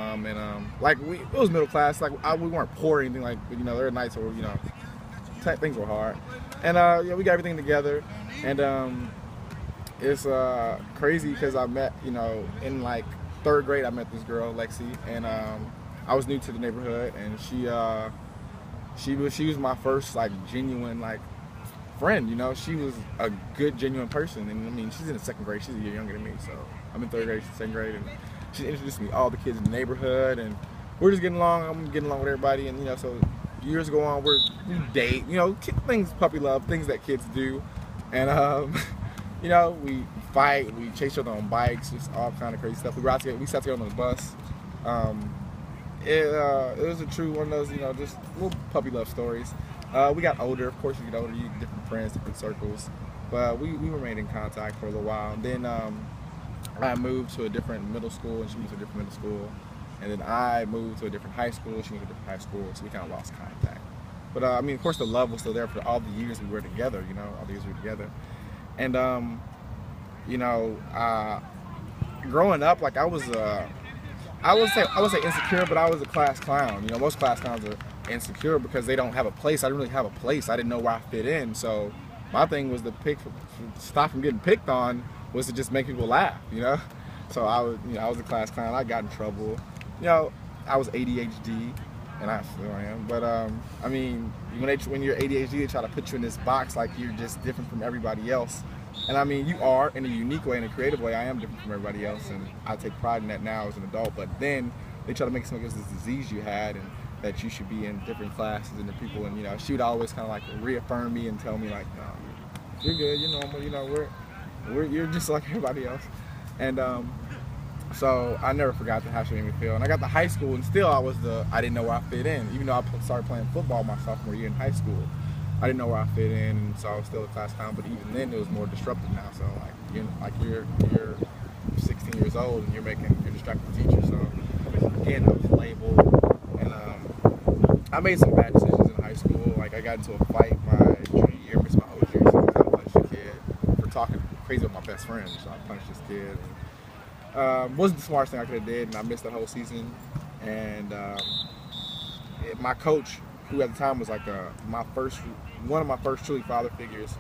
mom, and like it was middle class. Like we weren't poor or anything. Like there were nights where things were hard, and yeah, we got everything together, and it's crazy because I met in like third grade I met this girl Lexi, and I was new to the neighborhood, and she was my first like genuine like friend. She was a good genuine person, and I mean she's in the second grade. She's a year younger than me, so I'm in third grade, she's second grade, and she introduced me to all the kids in the neighborhood, and we're just getting along. I'm getting along with everybody, and so years go on, we date, things, puppy love, things that kids do, and we fight, we chase each other on bikes, just all kind of crazy stuff. We ride together, we sat together on the bus. It was a true one of those, just little puppy love stories. We got older, of course. You get older, you get different friends, different circles, but we remained in contact for a little while. And then I moved to a different middle school, and she moved to a different middle school. And then I moved to a different high school, she moved to a different high school, so we kind of lost contact. But I mean, of course, the love was still there for all the years we were together, all the years we were together. And, growing up, like I would say insecure, but I was a class clown. Most class clowns are insecure because they don't have a place. I didn't really have a place. I didn't know where I fit in. So my thing was to stop from getting picked on was to just make people laugh, So I was a class clown. I got in trouble. I was ADHD, and I still am. But I mean, when you're ADHD, they try to put you in this box like you're just different from everybody else. And I mean, you are in a unique way, in a creative way. I am different from everybody else, and I take pride in that now as an adult. But then they try to make it seem like it's this disease you had, and that you should be in different classes and the people. And she would always kind of like reaffirm me and tell me like, no, you're good, you're normal. You're just like everybody else. And so I never forgot how she made me feel. And I got to high school, and still I didn't know where I fit in. Even though I started playing football my sophomore year in high school, I didn't know where I fit in, and so I was still a class clown. But even then, it was more disruptive now. So you're 16 years old, and you're distracting the teacher. So again, I was labeled, and I made some bad decisions in high school. Like I got into a fight my junior year, missed my whole junior season. I punched a kid for talking crazy with my best friend. So I punched this kid. And, wasn't the smartest thing I could have did, and I missed that whole season. And my coach, who at the time was like one of my first truly father figures,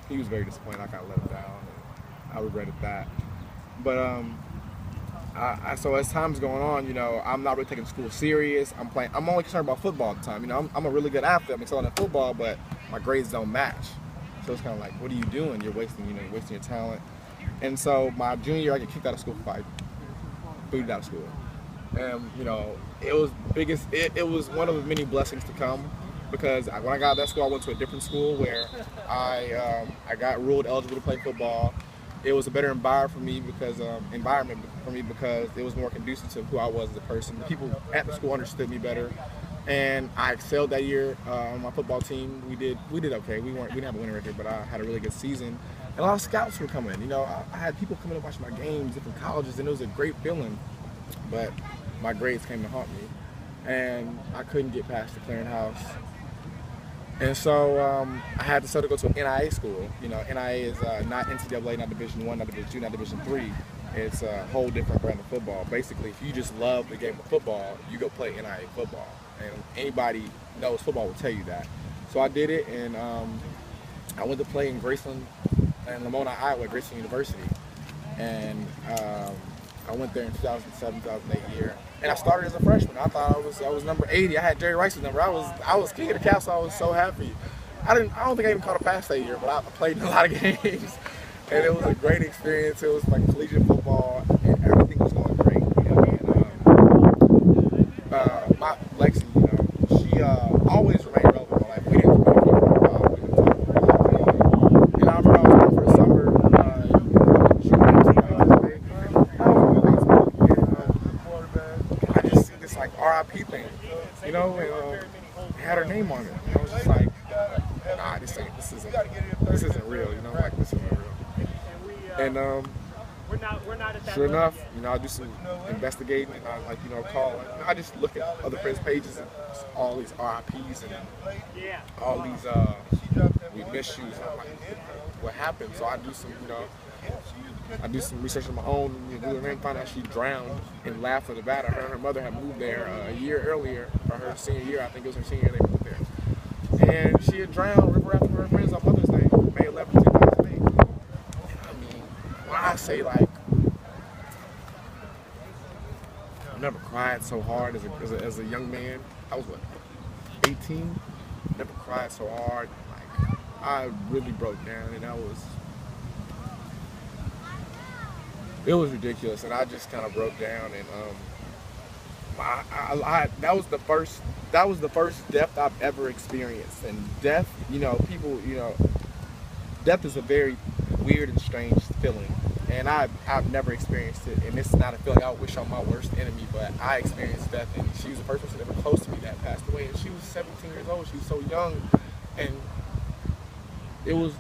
he was very disappointed. I kind of let him down, and I regretted that. But so as time's going on, I'm not really taking school serious. I'm only concerned about football at the time. I'm a really good athlete. I'm excelling at football, but my grades don't match. So it's kind of like, what are you doing? You're wasting your talent. And so my junior year, I get kicked out of school for fighting, booted out of school. And it was one of the many blessings to come, because when I got out of that school, I went to a different school where I got ruled eligible to play football. It was a better environment for me because it was more conducive to who I was as a person. The people at the school understood me better, and I excelled that year on my football team. We did okay. We didn't have a winning record, but I had a really good season. And a lot of scouts were coming. I had people coming to watch my games, different colleges, and it was a great feeling. But my grades came to haunt me, and I couldn't get past the clearinghouse. And so I had to start to go to an NIA school. NIA is not NCAA, not Division I, not Division II, not Division III. It's a whole different brand of football. Basically, if you just love the game of football, you go play NIA football. And anybody knows football will tell you that. So I did it, and I went to play in Graceland and Lamona, Iowa, Graceland University. And I went there in 2007, 2008 year. And I started as a freshman. I thought I was number 80. I had Jerry Rice's number. I was king of the castle. I was so happy. I don't think I even caught a pass that year, but I played in a lot of games. And it was a great experience. It was like collegiate football, and everything was going great. And my Lexi, she always remained relevant in my life. We didn't communicate for a while. We didn't talk for a while. And I remember I was there for the summer. She went to I just see this like RIP thing, and it had her name on it. And I was just like, nah, this isn't real. Like this isn't real. And sure enough, I do some investigating, and I call. I just look at other friends' pages and all these RIPs and all these we miss you. So I'm like, what happened? So I do some I do some research on my own, and then find out she drowned in Lafayette, Nevada. Her and her mother had moved there a year earlier for her senior year. I think it was her senior year they moved there. And she had drowned river after her friends on Mother's Day, May 11, 2008. And I mean, when I say like, I've never cried so hard as a young man. I was what, 18? Never cried so hard. Like, I really broke down, and it was ridiculous, and I just kind of broke down, and that was the first death I've ever experienced. And death, death is a very weird and strange feeling, and I've never experienced it, and it's not a feeling I wish on my worst enemy, but I experienced death, and she was the first person ever close to me that passed away, and she was 17 years old. She was so young, and it was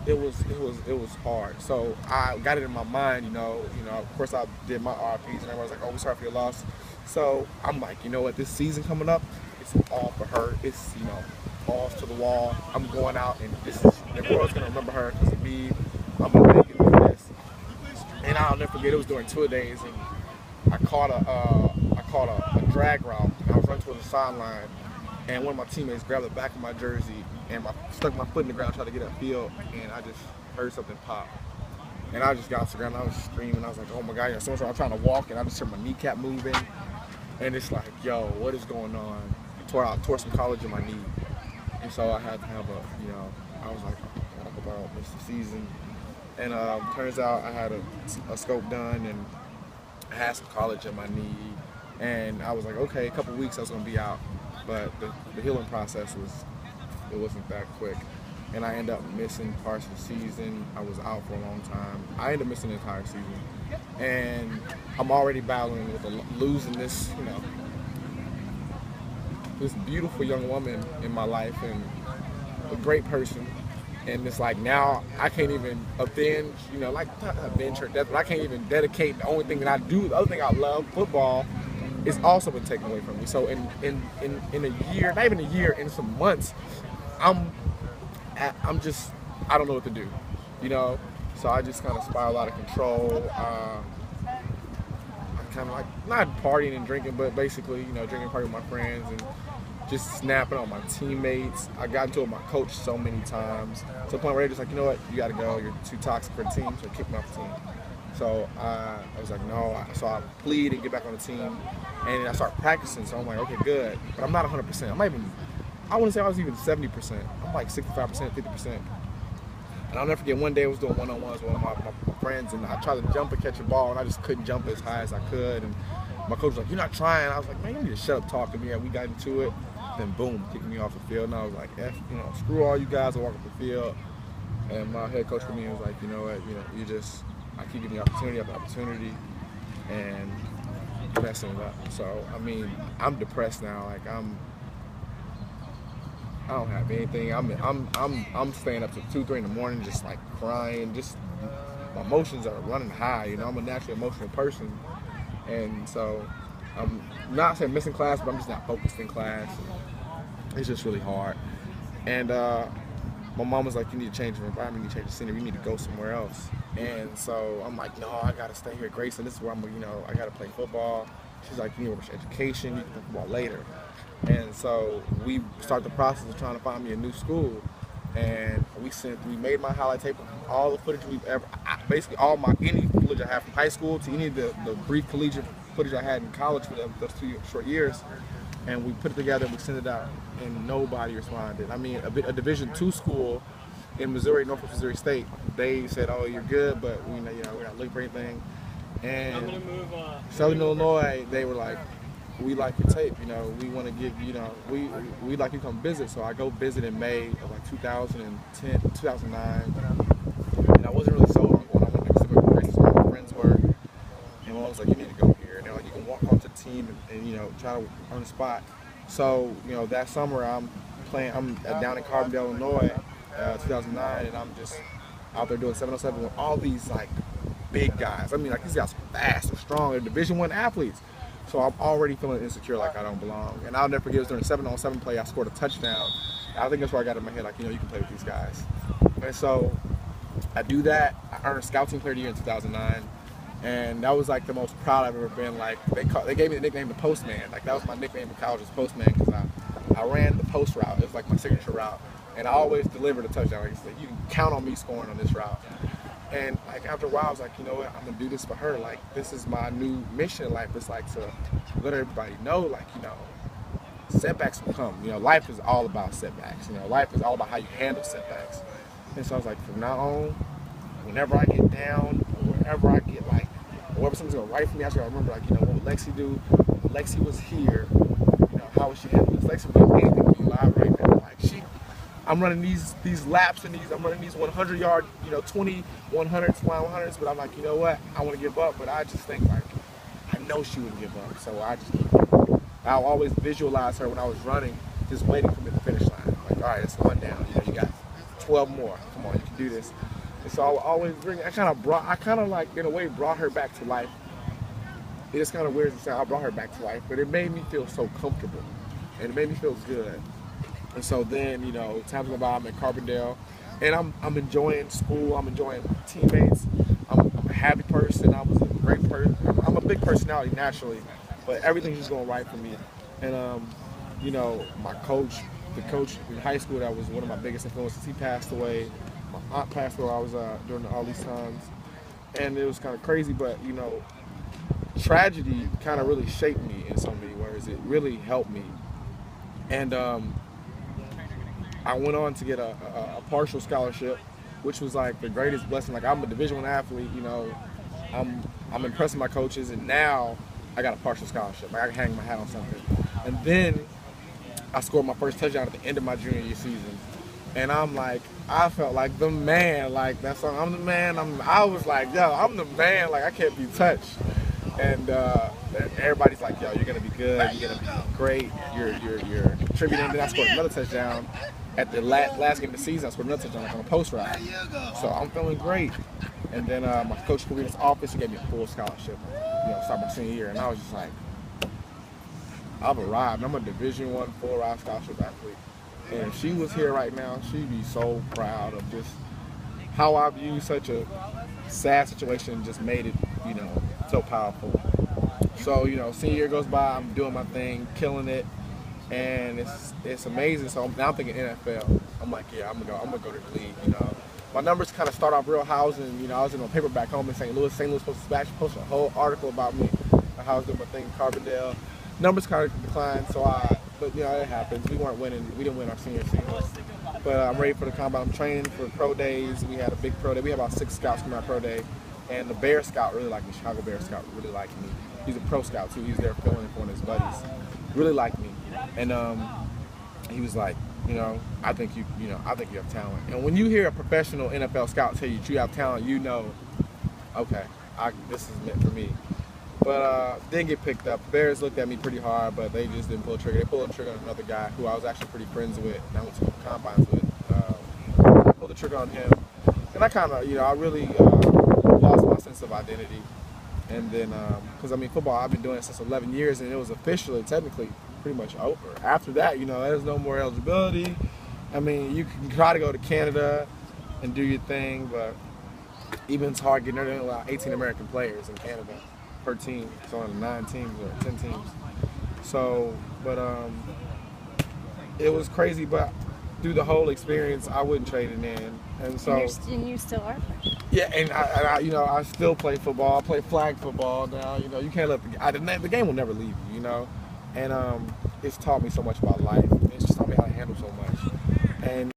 hard. So I got it in my mind, of course I did my RPs, and everyone was like, oh, we're sorry for your loss. So I'm like, you know what, this season coming up, it's all for her. It's, balls to the wall. I'm going out, and the world's gonna remember her because of me. I'm gonna make it through this. And I'll never forget, it was during tour days, and I caught a drag route, and I was running towards the sideline, and one of my teammates grabbed the back of my jersey and stuck my foot in the ground, tried to get upfield, and I just heard something pop. And I just got off the ground, and I was screaming. I was like, oh my God, so I'm trying to walk, and I just heard my kneecap moving. And it's like, yo, what is going on? I tore some cartilage in my knee. And so I had to have I was like, I hope I don't miss the season. And turns out I had a scope done, and I had some cartilage in my knee. And I was like, okay, a couple weeks I was gonna be out. But the healing process wasn't that quick, and I ended up missing parts of the season. I was out for a long time. I ended up missing the entire season, and I'm already battling with losing this, this beautiful young woman in my life, and a great person. And it's like now I can't even avenge, not avenge her death, but I can't even dedicate the only thing that I do, the other thing I love, football, it's also been taken away from me. So in a year, not even a year, in some months, I don't know what to do, So I just kind of spiral out of control. I'm kind of like not partying and drinking, but basically, drinking party with my friends and just snapping on my teammates. I got into it with my coach so many times to the point where they're just like, you know what, you got to go. You're too toxic for the team, so kick me off the team. So I was like, no. So I plead and get back on the team, and I start practicing. So I'm like, okay, good. But I'm not 100%. I wouldn't say I was even 70%. I'm like 65%, 50%. And I'll never forget, one day I was doing one-on-ones with one of my friends, and I tried to jump and catch a ball, and I just couldn't jump as high as I could. And my coach was like, you're not trying. I was like, man, you need to shut up talking to me. And we got into it. Then boom, kicked me off the field. And I was like, screw all you guys. I walk up the field. And my head coach for me was like, you know what, I keep getting opportunity after opportunity, and messing it up. So I mean, I'm depressed now. Like I don't have anything. I'm staying up to 2, 3 in the morning, just like crying. Just my emotions are running high. I'm a naturally emotional person, and so I'm not saying missing class, but I'm just not focused in class. It's just really hard. And my mom was like, you need to change your environment, you need to change the scenery, you need to go somewhere else. And so I'm like, no, I gotta stay here at Grayson. This is where I gotta play football. She's like, you need to work your education, you can play football later. And so we start the process of trying to find me a new school. And we made my highlight tape of all the footage we've ever, basically any footage I have from high school to any of the brief collegiate footage I had in college for those 2 short years. And we put it together and we sent it out, and nobody responded. I mean, a Division II school in Missouri, Northwest Missouri State, they said, oh, you're good, but we're not looking for anything. And Southern Illinois, they were like, we like your tape, we want to give, we'd like you to come visit. So I go visit in May of like 2010, 2009, and I wasn't really sold on going. I went to Pacific Grace where my friends were, and I was like, you need to go here. And they're like, you can walk onto the team and try to earn a spot. So, that summer I'm down in Carbondale, Illinois, 2009, and I'm just out there doing 707 with all these like big guys. I mean, like these guys are fast and strong. They're Division I athletes. So I'm already feeling insecure, like I don't belong. And I'll never forget, it was during 7-on-7 play, I scored a touchdown. I think that's where I got in my head, like, you can play with these guys. And so I do that. I earned Scout Team Player of the Year in 2009. And that was like the most proud I've ever been. Like they gave me the nickname the Postman. Like that was my nickname in college, was Postman, because I ran the post route. It was like my signature route, and I always delivered a touchdown. Like I said, you can count on me scoring on this route. And like after a while, I was like, you know what, I'm gonna do this for her. Like this is my new mission in life. It's like to let everybody know, like, you know, setbacks will come. You know, life is all about setbacks. You know, life is all about how you handle setbacks. And so I was like, from now on, whenever I get down, or wherever I get like, wherever someone's gonna write for me, I should remember, like, you know, what would Lexi do? If Lexi was here, you know, how would she handle this? Lexi would be anything to be live right now. Like I'm running these laps and I'm running these 100-yard, you know, 20, 100s, flying 100s, but I'm like, you know what? I want to give up, but I just think like, I know she wouldn't give up, so I just keep going. I'll always visualize her when I was running, just waiting for me at the finish line. Like, all right, it's going down. You know, you got 12 more. Come on, you can do this. And so I would always I kind of like, in a way, brought her back to life. It's kind of weird to say I brought her back to life, but it made me feel so comfortable, and it made me feel good. And so then, you know, times go by, I'm at Carbondale, and I'm enjoying school, I'm enjoying teammates, I'm a happy person, I was a great person, I'm a big personality naturally, but everything's just going right for me. And, you know, my coach, the coach in high school that was one of my biggest influences, he passed away. My aunt passed away while I was during all these times, and it was kind of crazy, but, you know, tragedy kind of really shaped me in so many ways. It really helped me. And I went on to get a partial scholarship, which was like the greatest blessing. Like, I'm a Division I athlete, you know, I'm impressing my coaches, and now I got a partial scholarship. Like, I can hang my hat on something. And then I scored my first touchdown at the end of my junior year season, and I'm like, I felt like the man. Like that song, I'm the man. I was like, yo, I'm the man. Like, I can't be touched. And everybody's like, yo, you're gonna be good. You're gonna be great. You're contributing. Then I scored another touchdown at the last game of the season. I scored another touchdown, like, on a post route. So I'm feeling great. And then my coach called me in his office. He gave me a full scholarship, you know, start my senior year. And I was just like, I've arrived. I'm a Division I full-ride scholarship athlete. And if she was here right now, she'd be so proud of just how I view such a sad situation and just made it, you know, so powerful. So, you know, senior year goes by, I'm doing my thing, killing it, and it's amazing. So now I'm thinking NFL. I'm like, yeah, I'm gonna go to the league. You know, my numbers kind of start off real housing. You know, I was in a paper back home in St. Louis. St. Louis Post-Dispatch posted a whole article about me, how I was doing my thing in Carbondale. Numbers kind of declined, but you know, it happens. We weren't winning. We didn't win our senior season. But I'm ready for the combine. I'm training for pro days. We had a big pro day. We had about 6 scouts from our pro day. And the Bear Scout really liked me. Chicago Bear Scout really liked me. He's a pro scout too. He's there filling in for one of his buddies. Really liked me. And he was like, you know, I think you have talent. And when you hear a professional NFL scout tell you have talent, you know, okay, this is meant for me. But didn't get picked up. Bears looked at me pretty hard, but they just didn't pull the trigger. They pulled the trigger on another guy who I was actually pretty friends with, and I went to combines with. Pulled the trigger on him, and I kind of, you know, I really lost my sense of identity. And then, because I mean, football, I've been doing it since 11 years, and it was officially, technically, pretty much over. After that, you know, there's no more eligibility. I mean, you can try to go to Canada and do your thing, but even it's hard getting there. They allow 18 American players in Canada per team, so on 9 teams or 10 teams. So, but it was crazy, but through the whole experience, I wouldn't trade it in. And so, and you still are. Yeah, and I you know, I still play football. I play flag football now. You know, you can't let the game will never leave you. You know, and it's taught me so much about life. It's just taught me how to